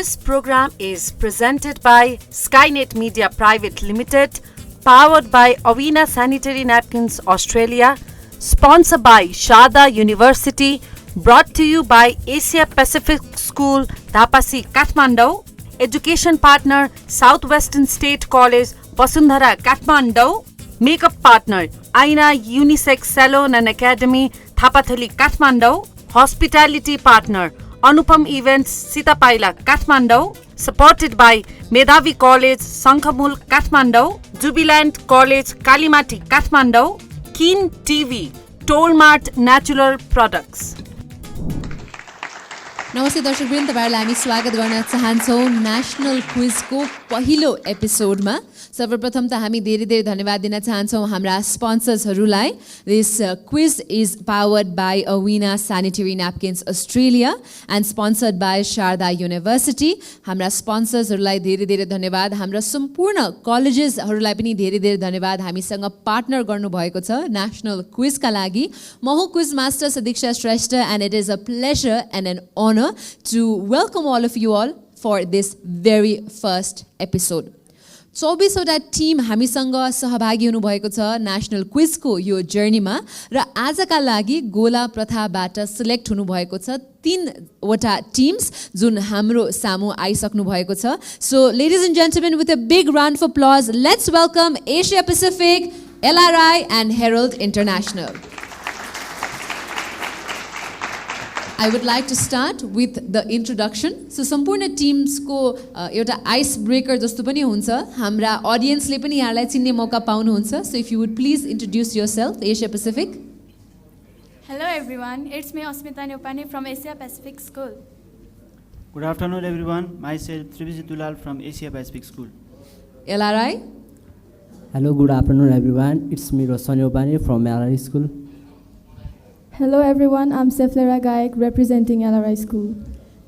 This program is presented by Skynet Media Private Limited, powered by Avina Sanitary Napkins Australia, sponsored by Sharda University, brought to you by Asia Pacific School, Dhapasi, Kathmandu, education partner Southwestern State College, Vasundhara, Kathmandu, makeup partner Aina Unisex Salon and Academy, Thapathali, Kathmandu, hospitality partner Anupam Events, Sitapaila, Kathmandu, supported by Medhavi College, Sankhamul, Kathmandu, Jubilant College, Kalimati, Kathmandu, Keen TV, Tollmart Natural Products. नमस्ते दर्शकवृन्द, तपाईहरुलाई हामी स्वागत गर्न चाहन्छौँ national क्विजको पहिलो एपिसोडमा। सर्वप्रथम त हामी धेरै धन्यवाद दिन चाहन्छौँ हाम्रा स्पोन्सर्सहरूलाई। This quiz is powered by Avina sanitary napkins Australia and sponsored by Sharda University. हाम्रा स्पोन्सर्सहरूलाई धेरै धन्यवाद। हाम्रा सम्पूर्ण कलेजेसहरूलाई पनि धेरै धन्यवाद हामीसँग पार्टनर गर्नुभएको छ नेशनल क्विजका लागि। म हो quiz master Sadiksha Shrestha and it is a pleasure and an honor to welcome all of you all for this very first episode. 24 वटा टिम हामीसँग सहभागी हुनुभएको छ नेशनल क्विजको यो जर्नीमा र आजका लागि गोला प्रथाबाट सिलेक्ट हुनुभएको छ 3 वटा टिम्स जुन हाम्रो सामु आइसक्नु भएको छ। So ladies and gentlemen, with a big round of applause, let's welcome Asia Pacific, LRI and Herald International. I would like to start with the introduction. So सम्पूर्ण टिम्सको एउटा आइस ब्रेकर जस्तो पनि हुन्छ, हाम्रा ऑडियन्सले पनि यहाँलाई चिन्ने मौका पाउनुहुन्छ। So if you would please introduce yourself, Asia Pacific. Hello everyone, it's me Asmita Nyopani from Asia Pacific School. Good afternoon everyone, myself Triviji Dulal from Asia Pacific School. LRI. Hello, good afternoon everyone, it's me Roshan Nyopani from LRI School. Hello everyone, I'm Seflera Gaik representing LRI School.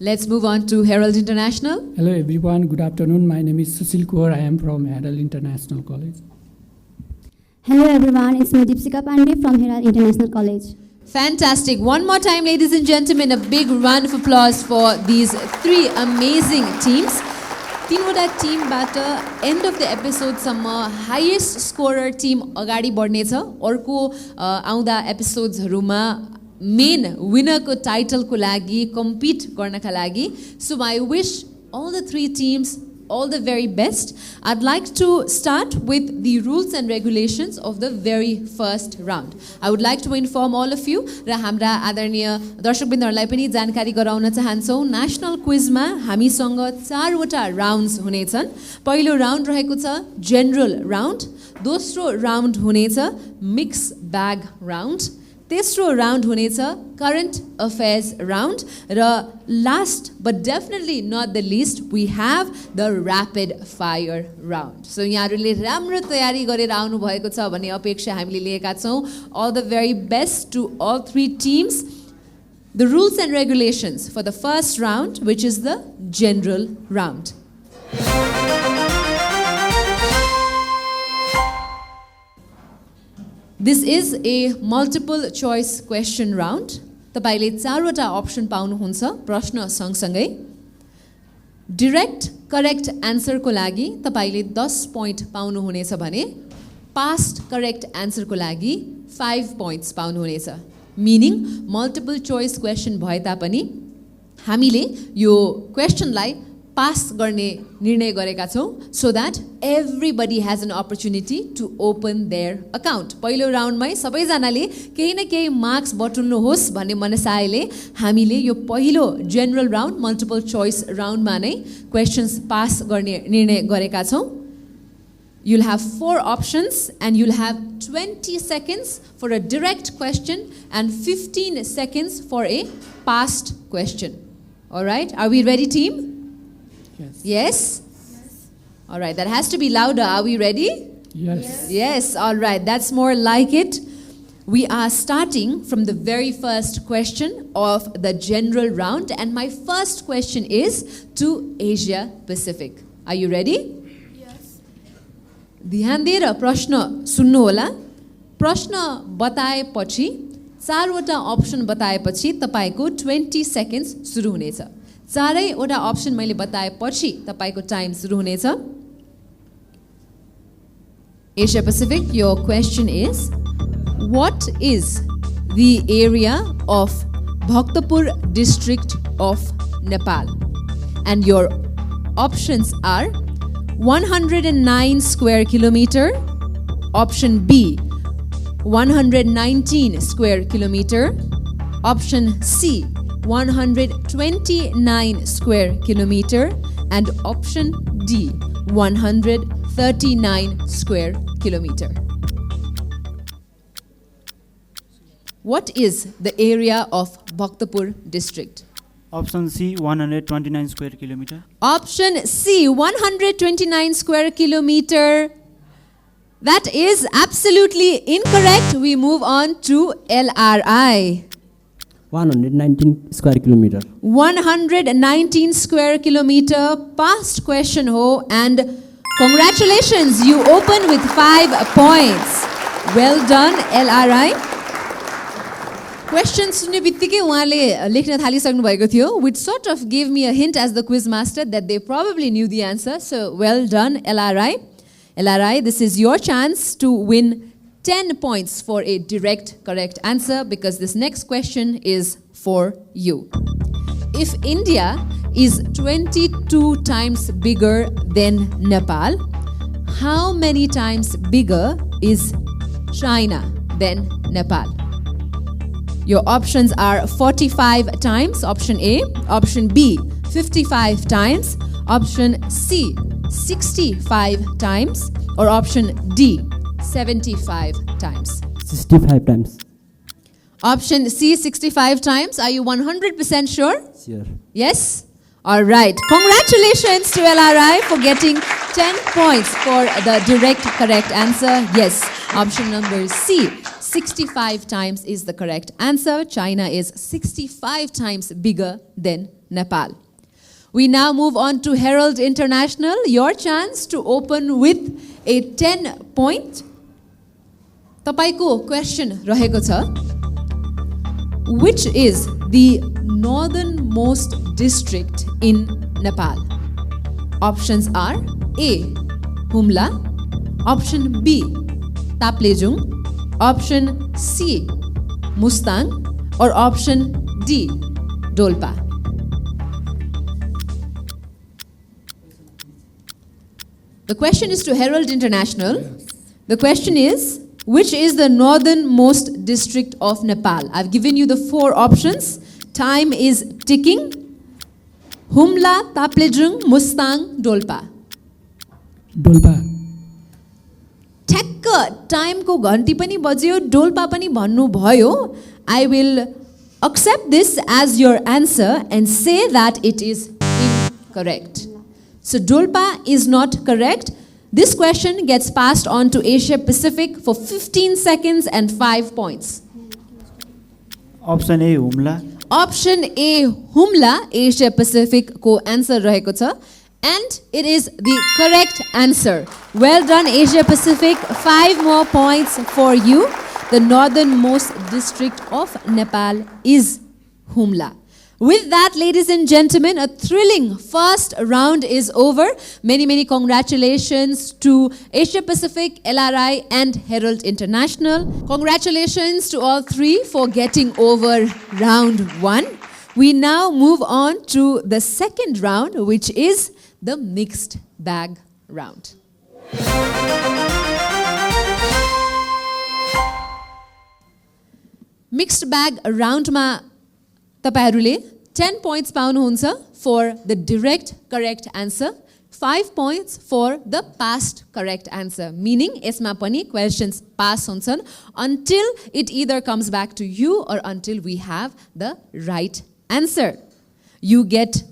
Let's move on to Herald International. Hello everyone, good afternoon. My name is Susil Kaur. I am from Herald International College. Hello everyone, it's me Deepsika Pandey from Herald International College. Fantastic. One more time, ladies and gentlemen, a big round of applause for these 3 amazing teams. 3 वटा टिमबाट end of the एपिसोडसम्म highest scorer team अगाडि बढ्नेछ। अर्को आउँदा एपिसोड्सहरूमा main विनरको टाइटलको लागि compete गर्नका लागि। सो I wish all the 3 teams all the very best. I'd like to start with the rules and regulations of the very first round. I would like to inform all of you र हाम्रा आदरणीय दर्शकवृन्दहरूलाई पनि जानकारी गराउन चाहन्छौँ। National क्विजमा हामीसँग 4 वटा rounds हुनेछन्। पहिलो राउन्ड रहेको छ जनरल राउन्ड, दोस्रो राउन्ड हुनेछ मिक्स ब्याग राउन्ड, तेस्रो राउन्ड हुनेछ करंट अफेयर्स राउन्ड र last but definitely not the least we have the rapid fire round. So यहाँहरूले राम्रो तयारी गरेर आउनु भएको छ भन्ने अपेक्षा हामीले लिएका छौँ। All the very best to all 3 teams. The rules and regulations for the first round which is the general round. This is a multiple choice question round. तपाईले 4 वटा अप्सन पाउनुहुन्छ प्रश्न सँगसँगै। डाइरेक्ट करेक्ट आन्सरको लागि तपाईले 10 पोइन्ट पाउनुहुनेछ भने past correct आन्सरको लागि 5 पोइन्ट्स पाउनुहुनेछ। मिनिङ मल्टिपल चोइस क्वेशन भए तापनि हामीले यो क्वेशनलाई पास गर्ने निर्णय गरेका छौँ so that everybody has an opportunity to open their account. पहिलो राउन्डमै सबैजनाले केही न केही मार्क्स बटुल्नुहोस् भन्ने मनसायले हामीले यो पहिलो जनरल राउन्ड मल्टिपल चोइस राउन्डमा नै क्वेशन्स पास गर्ने निर्णय गरेका छौँ। You'll have 4 options and you'll have 20 seconds for a direct question and 15 seconds for a past question. All right, are we ready, team? Yes? All right, that has to be louder. Are we ready? Yes, all right, that's more like it. We are starting from the very first question of the general round and my first question is to Asia Pacific. Are you ready? Yes. ध्यान दिएर प्रश्न सुन्नु होला। प्रश्न बताएपछि 4 वटा option बताएपछि तपाईको 20 seconds सुरु हुनेछ। चारैवटा अप्सन मैले बताएपछि तपाईको टाइम सुरु हुनेछ Asia Pacific, your question is, what is the area of Bhaktapur district of Nepal? And your options are 109 square kilometer, option B 119 square kilometer, option C 129 square kilometer, and option D 139 square kilometer. What is the area of Bhaktapur district? Option C, 129 square kilometer. Option C, 129 square kilometer. That is absolutely incorrect. We move on to LRI. 119 square kilometer. 119 square kilometer. Past question ho, and congratulations, you open with 5 points. Well done, LRI. Question सुन्ने बित्तिकै उहाँले लेख्न थालिसक्नु भएको थियो, which sort of gave me a hint as the quiz master that they probably knew the answer. So well done, LRI. LRI, this is your chance to win 10 points for a direct correct answer, because this next question is for you. If India is 22 times bigger than Nepal, how many times bigger is China than Nepal? Your options are 45 times, option A, option B, 55 times, option C, 65 times, or option D, 75 times. 65 times. Option C, 65 times. Are you 100% sure? Sure. Yes? All right. Congratulations to LRI for getting 10 points for the direct correct answer. Yes. Option number C, 65 times is the correct answer. China is 65 times bigger than Nepal. We now move on to Herald International. Your chance to open with a 10 point. Tapaiko question raheko cha. Which is the northernmost district in Nepal? Options are A, Humla, option B, Taplejung, option C, Mustang, or option D, Dolpa. The question is to Herald International. The question is, which is the northernmost district of Nepal? I've given you the 4 options. Time is ticking. Humla, Taplejung, Mustang, Dolpa. Dolpa. ठ्याक्क टाइमको घन्टी पनि बज्यो, डोल्पा पनि भन्नु भयो. I will accept this as your answer and say that it is incorrect. So Dolpa is not correct. This question gets passed on to Asia Pacific for 15 seconds and 5 points. Option A, Humla. Option A, Humla, Asia Pacific ko answer raheko cha. And it is the correct answer. Well done, Asia Pacific. 5 more points for you. The northernmost district of Nepal is Humla. With that, ladies and gentlemen, a thrilling first round is over. Many, many congratulations to Asia Pacific, LRI, and Herald International. Congratulations to all 3 for getting over round 1. We now move on to the second round, which is the mixed bag round. Mixed bag round ma तपाईहरुले 10 points पाउनुहुन्छ for the direct correct answer, 5 points for the past correct answer, meaning यसमा पनि questions pass हुन्छन् until it either comes back to you or until we have the right answer. You get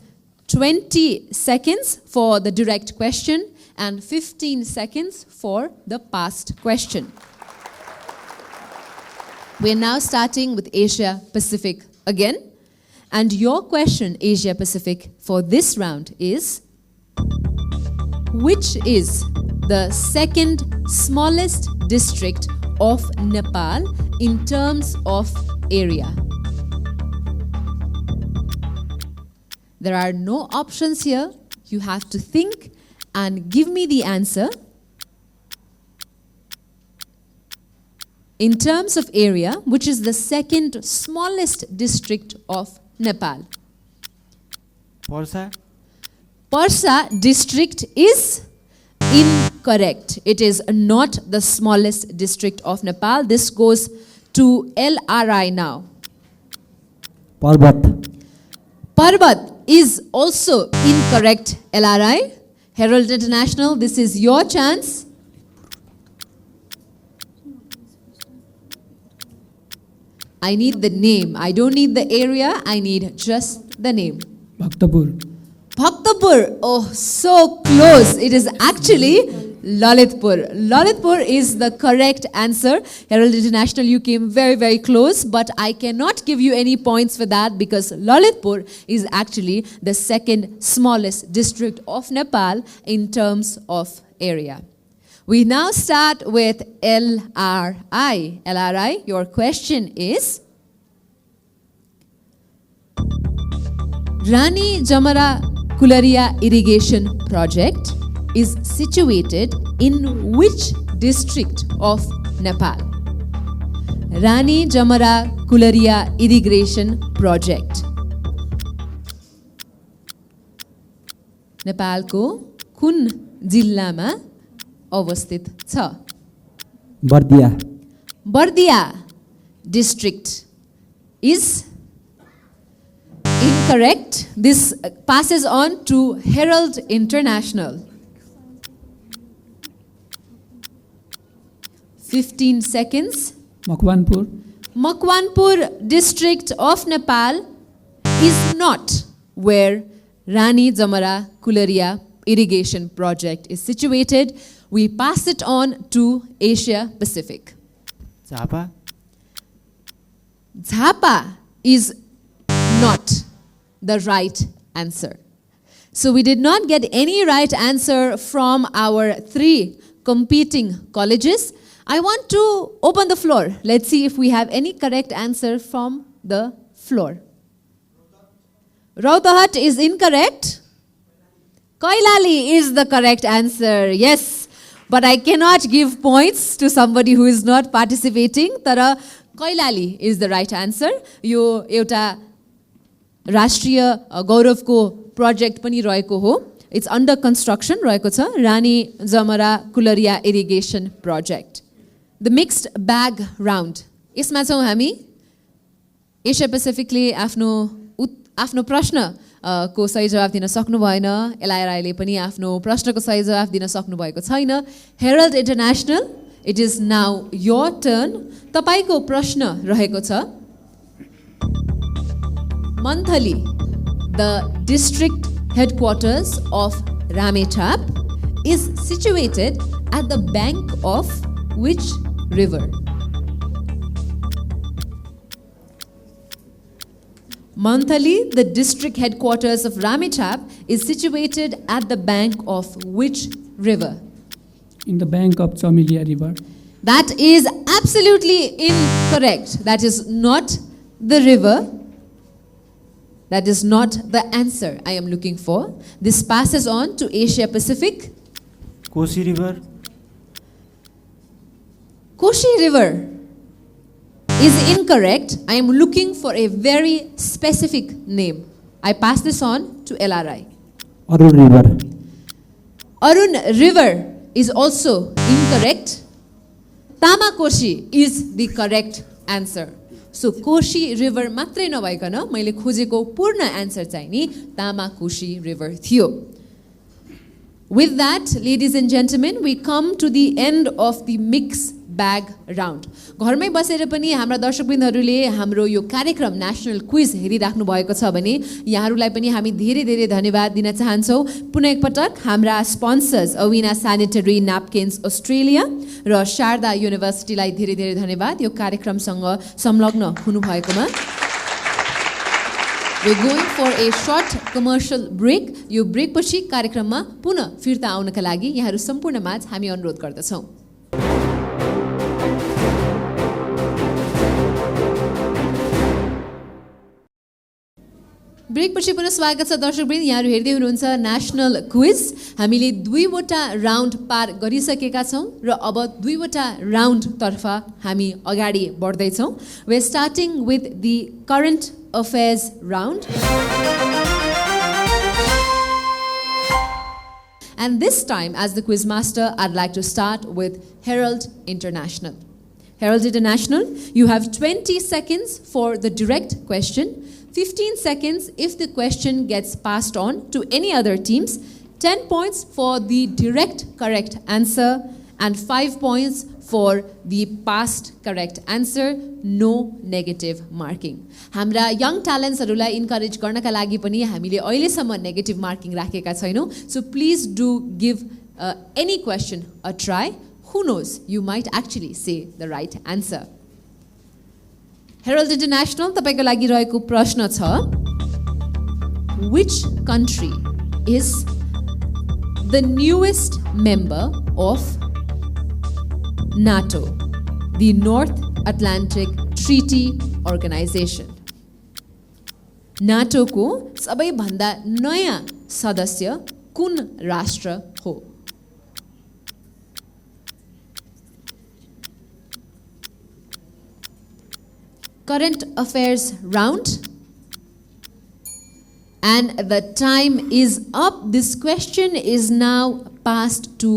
20 seconds for the direct question and 15 seconds for the past question. We're now starting with Asia Pacific again. And your question, Asia Pacific, for this round is, which is the second smallest district of Nepal in terms of area? There are no options here. You have to think and give me the answer. In terms of area, which is the second smallest district of Nepal? Parsa Parsa district is incorrect. It is not the smallest district of Nepal. This goes to LRI now. पर्वत Parbat is also incorrect, LRI. Herald International, this is your chance. I need the name. I don't need the area. I need just the name. Bhaktapur. Bhaktapur. Oh, so close. It is actually Lalitpur. Lalitpur is the correct answer. Herald International, you came very, very close, but I cannot give you any points for that because Lalitpur is actually the second smallest district of Nepal in terms of area. We now start with LRI. LRI, your question is, Rani Jamara Kularia Irrigation Project is situated in which district of Nepal? Rani Jamara Kularia Irrigation Project. नेपालको कुन जिल्लामा अवस्थित छ? Bardiya Bardia district is incorrect. This passes on to Herald International. 15 seconds. Makwanpur. Makwanpur district of Nepal is not where Rani Jamara Kularia irrigation project is situated. We pass it on to Asia Pacific. Jhapa Zappa is not the right answer. So we did not get any right answer from our three competing colleges. I want to open the floor. Let's see if we have any correct answer from the floor. Rohtahat is incorrect. Koilali is the correct answer. Yes, but I cannot give points to somebody who is not participating. Tara Koilali is the right answer. Yo euta Rashtriya Gauravko project pani रहेको हो. It's under construction रहेको छ. Rani Jamara Kularia irrigation project. The mixed bag round. यसमा छौं हामी. एसिया पेसिफिकले आफ्नो प्रश्न को सही जवाफ दिन सक्नु भएन. एलआरआईले पनि आफ्नो प्रश्नको सही जवाफ दिन सक्नु भएको छैन. Herald International, it is now your turn. तपाईको प्रश्न रहेको छ. Manthali, the district headquarters of Ramechhap, is situated at the bank of which river? Manthali, the district headquarters of Ramechhap, is situated at the bank of which river? In the bank of Chamilia River. That is absolutely incorrect. That is not the river. That is not the answer I am looking for. This passes on to Asia Pacific. Koshi river Koshi River is incorrect. I am looking for a very specific name. I pass this on to LRI. Arun River Arun River is also incorrect. Tamakoshi is the correct answer. So Koshi River matrai nabhaikana मैले खोजेको पूर्ण answer चाहिँ नि Tamakoshi River थियो. With that, ladies and gentlemen, we come to the end of the mix bag round. घरमै बसेर पनि हाम्रा दर्शकवृन्दहरूले हाम्रो यो कार्यक्रम नेशनल क्विज हेरिराख्नु भएको छ भने यहाँहरूलाई पनि हामी धेरै धेरै धन्यवाद दिन चाहन्छौँ. पुनः एकपटक हाम्रा sponsors Avina sanitary napkins Australia र शारदा युनिभर्सिटीलाई धेरै धेरै धन्यवाद यो कार्यक्रमसँग संलग्न हुनुभएकोमा. We're going for a short commercial break. यो ब्रेक पछि कार्यक्रममा पुनः फिर्ता आउनका लागि यहाँहरू सम्पूर्णमाझ हामी अनुरोध गर्दछौँ. ब्रेकपछि पुनः स्वागत छ दर्शकवृन्द, यहाँहरू हेर्दै हुनुहुन्छ नेसनल क्विज। हामीले 2वटा राउन्ड पार गरिसकेका छौँ र अब 2वटा राउन्डतर्फ हामी अगाडि बढ्दैछौँ। We are starting with the current affairs round. And this time, as the quiz master, I'd like to start with Herald International. Herald International, you have 20 seconds for the direct question, 15 seconds if the question gets passed on to any other teams, 10 points for the direct correct answer, and 5 points for the past correct answer, no negative marking. हाम्रा young talents हरूलाई encourage गर्नका लागि पनि हामीले अहिलेसम्म negative marking राखेका छैनौं. So please do give any question a try. Who knows, you might actually say the right answer. Herald International, तपाईको लागि रहेको प्रश्न छ, which country is the newest member of NATO, the North Atlantic Treaty Organization? NATO को सबैभन्दा नयाँ सदस्य कुन राष्ट्र हो? Current affairs round, and the time is up. This question is now passed to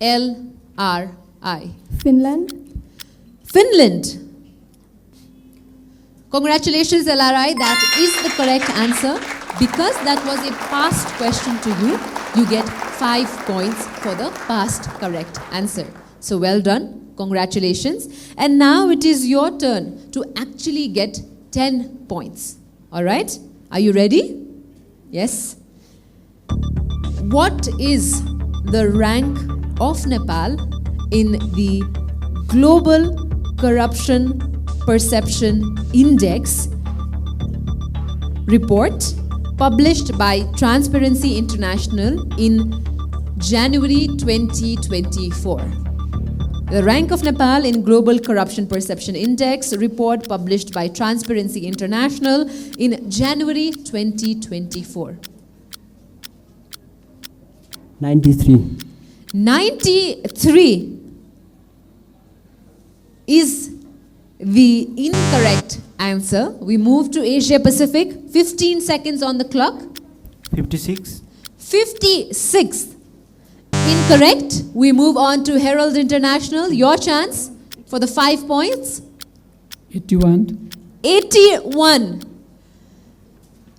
LRI. Finland. Finland. Congratulations, LRI. That is the correct answer. Because that was a past question to you, you get 5 points for the past correct answer. So well done. Congratulations. And now it is your turn to actually get 10 points. All right? Are you ready? Yes. What is the rank of Nepal in the Global Corruption Perception Index report published by Transparency International in January 2024? The rank of Nepal in Global Corruption Perception Index report published by Transparency International in January 2024. 93. 93 is the incorrect answer. We move to Asia Pacific. 15 seconds on the clock. 56. 56. Incorrect. We move on to Herald International. Your chance for the 5 points. 81. 81.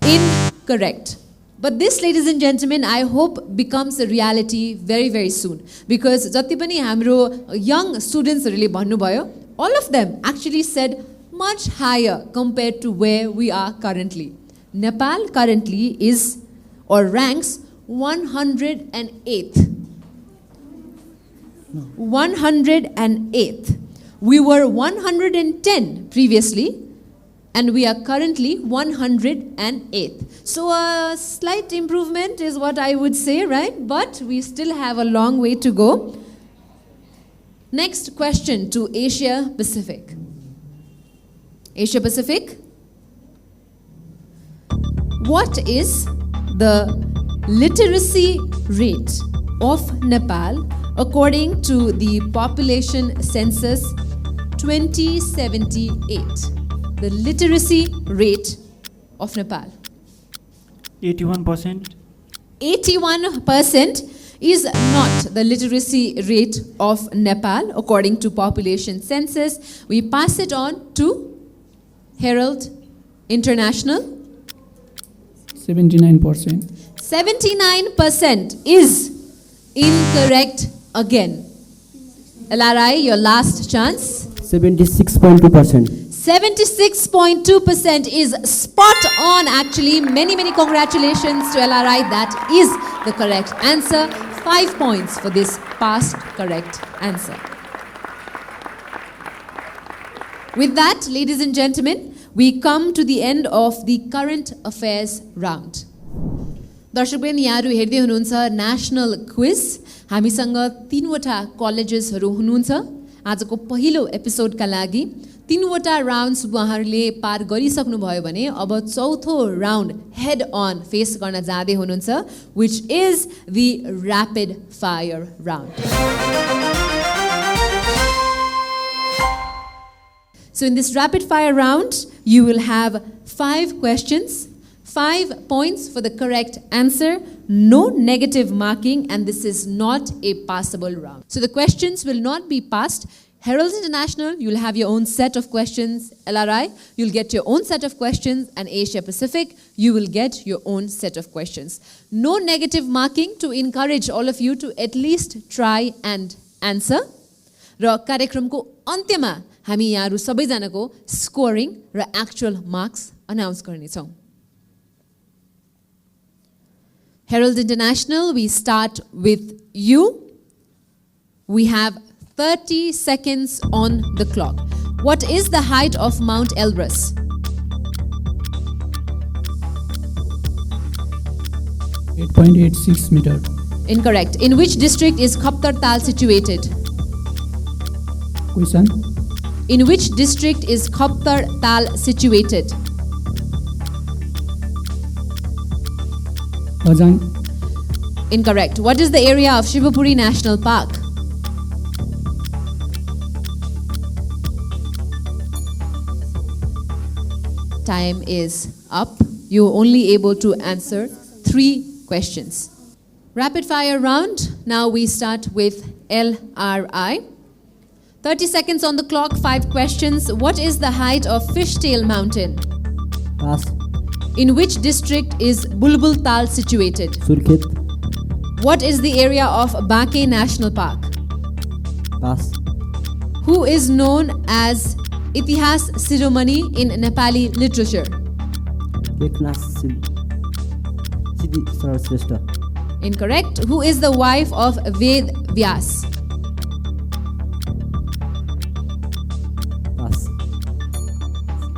Incorrect. But this, ladies and gentlemen, I hope becomes a reality very, very soon. Because जति पनि हाम्रो young studentsहरूले भन्नुभयो, all of them actually said much higher compared to where we are currently. Nepal currently is or ranks 108th. 108th. We were 110 previously, and we are currently 108th. So a slight improvement is what I would say, right? But we still have a long way to go. Next question to Asia Pacific. Asia Pacific. What is the literacy rate of Nepal according to the population census 2078? The literacy rate of Nepal. 81%. 81% is not the literacy rate of Nepal according to population census. We pass it on to Herald International. 79%. 79% is incorrect again. LRI, your last chance. 76.2%. 76.2% is spot on actually. Many, many congratulations to LRI. That is the correct answer. 5 points for this past correct answer. With that, ladies and gentlemen, we come to the end of the current affairs round. दर्शकवृन्द, यहाँहरू हेर्दै हुनुहुन्छ national quiz. हामीसँग 3वटा कलेजेसहरू हुनुहुन्छ। आजको पहिलो एपिसोडका लागि 3वटा rounds उहाँहरूले पार गरिसक्नुभयो भने अब चौथो राउन्ड हेड अन फेस गर्न जाँदै हुनुहुन्छ, which is the rapid fire round. So in this rapid fire round, you will have 5 questions, 5 points for the correct answer, no negative marking, and this is not a passable round. So the questions will not be passed. Herald International, you'll have your own set of questions. LRI, you'll get your own set of questions. And Asia Pacific, you will get your own set of questions. No negative marking to encourage all of you to at least try and answer. र कार्यक्रमको अन्त्यमा हामी यहाँहरु सबैजनाको scoring र actual marks announce गर्नेछौं. Herald International, we start with you. We have 30 seconds on the clock. What is the height of Mount Elbrus? (8.86 meter). Incorrect. In which district is Khaptar Tal situated? Question. In which district is Khaptar Tal situated? Ajang. Incorrect. What is the area of Shivapuri National Park? Time is up. You're only able to answer 3 questions. Rapid fire round. Now we start with LRI. 30 seconds on the clock, 5 questions. What is the height of Fishtail Mountain? Pass. In which district is Bulbul Tal situated? Surkhet. What is the area of Baake National Park? Pass. Who is known as Itihas Shiromani in Nepali literature? Eknath Siddhi Sarasreshta. Incorrect. Who is the wife of Ved Vyas? Pass.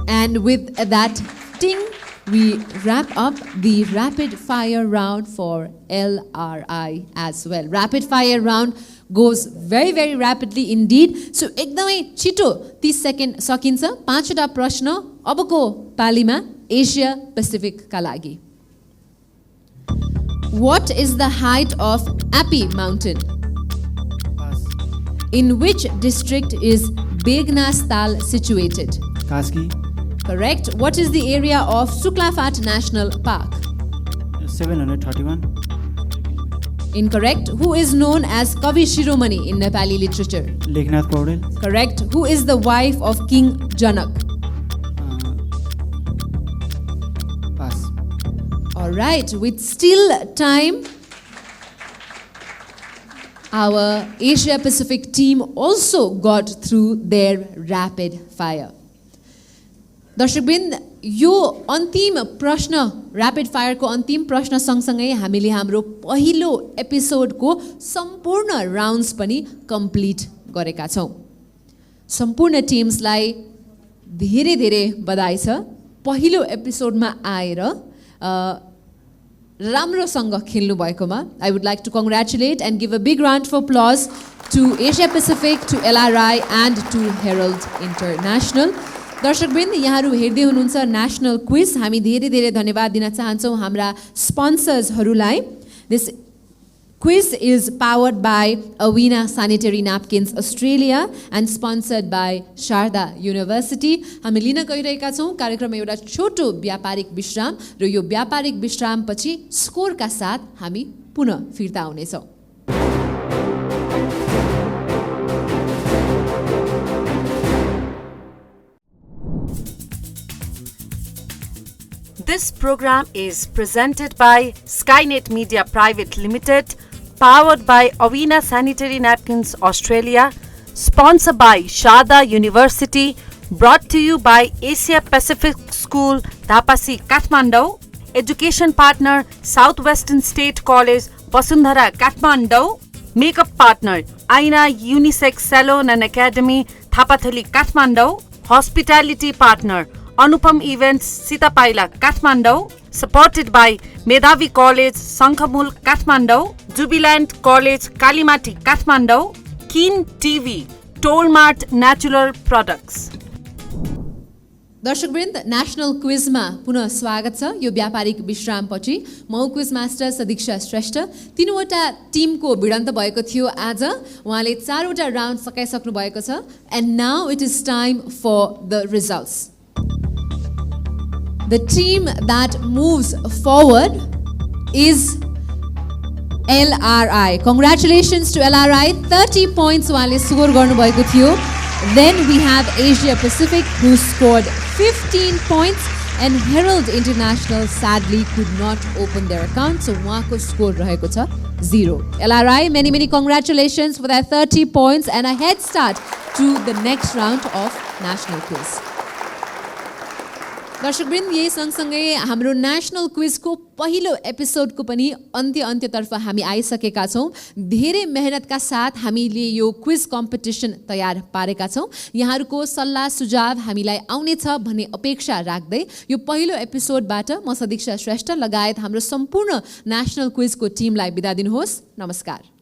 And with that ting, we wrap up the rapid fire round for LRI as well. Rapid fire round goes very, very rapidly indeed. So, ekdamai chito 30 second sakincha. 5वटा प्रश्न अबको पालीमा Asia Pacific का लागि. What is the height of Api Mountain? Pass. In which district is Begnas Tal situated? Kaski. Correct. What is the area of Suklafat National Park? 731. Incorrect. Who is known as Kavi Shiromani in Nepali literature? Leknath Paudel. Correct. Who is the wife of King Janak? Pass. All right. With still time, our Asia Pacific team also got through their rapid fire. दर्शकबिन यो अन्तिम प्रश्न rapid फायरको अन्तिम प्रश्न सँगसँगै हामीले हाम्रो पहिलो एपिसोडको सम्पूर्ण राउन्ड्स पनि कम्प्लिट गरेका छौं. सम्पूर्ण टिम्सलाई धेरै धेरै बधाई छ. पहिलो एपिसोडमा आएर राम्रोसँग खेल्नु भएकोमा. I would like to congratulate and give a big round of applause to Asia Pacific, to LRI and to Herald International. दर्शकवृन्द यहाँहरु हेर्दै हुनुहुन्छ नेशनल क्विज. हामी धेरै धेरै धन्यवाद दिन चाहन्छौं हाम्रा स्पोन्सर्सहरुलाई. This quiz is powered by Avina Sanitary Napkins Australia and sponsored by Sharda University. हामी लिन गइरहेका छौं कार्यक्रममा एउटा छोटो व्यापारिक विश्राम र यो व्यापारिक विश्रामपछि स्कोरका साथ हामी पुनः फिर्ता आउनेछौं. This program is presented by Skynet Media Private Limited, powered by Avina Sanitary Napkins Australia, sponsored by Sharda University, brought to you by Asia Pacific School, Dhapasi, Kathmandu, education partner Southwestern State College, Vasundhara, Kathmandu, makeup partner Aina Unisex Salon and Academy, Thapathali, Kathmandu, hospitality partner Anupam Events, Sitapaila, Kathmandu, supported by Medhavi College, Sankhamul, Kathmandu, Jubilant College, Kalimati, Kathmandu, Keen TV, Tolmart Natural Products. दर्शकवृन्द national क्विजमा पुनः स्वागत छ। यो व्यापारिक विश्रामपछि म quiz master Sadiksha श्रेष्ठ। तीनवटा Timko भिडन्त भएको थियो आज। उहाँले 4वटा राउन्ड सकाइसक्नु भएको छ। And now it is time for the results. The Tim that moves forward is LRI. Congratulations to LRI. 30 points उहाँले स्कोर गर्नुभएको थियो। Then we have Asia Pacific who scored 15 points and Herald International sadly could not open their account, so उहाँको score रहेको छ 0. LRI, many congratulations for that 30 points and a head start to the next round of National Quiz. दर्शकवृन्द, यही सँगसँगै हाम्रो national क्विजको पहिलो एपिसोडको पनि अन्त्यतर्फ हामी आइसकेका छौँ। धेरै मेहनतका साथ हामीले यो क्विज कम्पिटिसन तयार पारेका छौँ। यहाँहरूको सल्लाह सुझाव हामीलाई आउनेछ भन्ने अपेक्षा राख्दै यो पहिलो एपिसोडबाट म सदीक्षा श्रेष्ठ लगायत हाम्रो सम्पूर्ण नेशनल क्विजको टिमलाई बिदा दिनुहोस्। नमस्कार।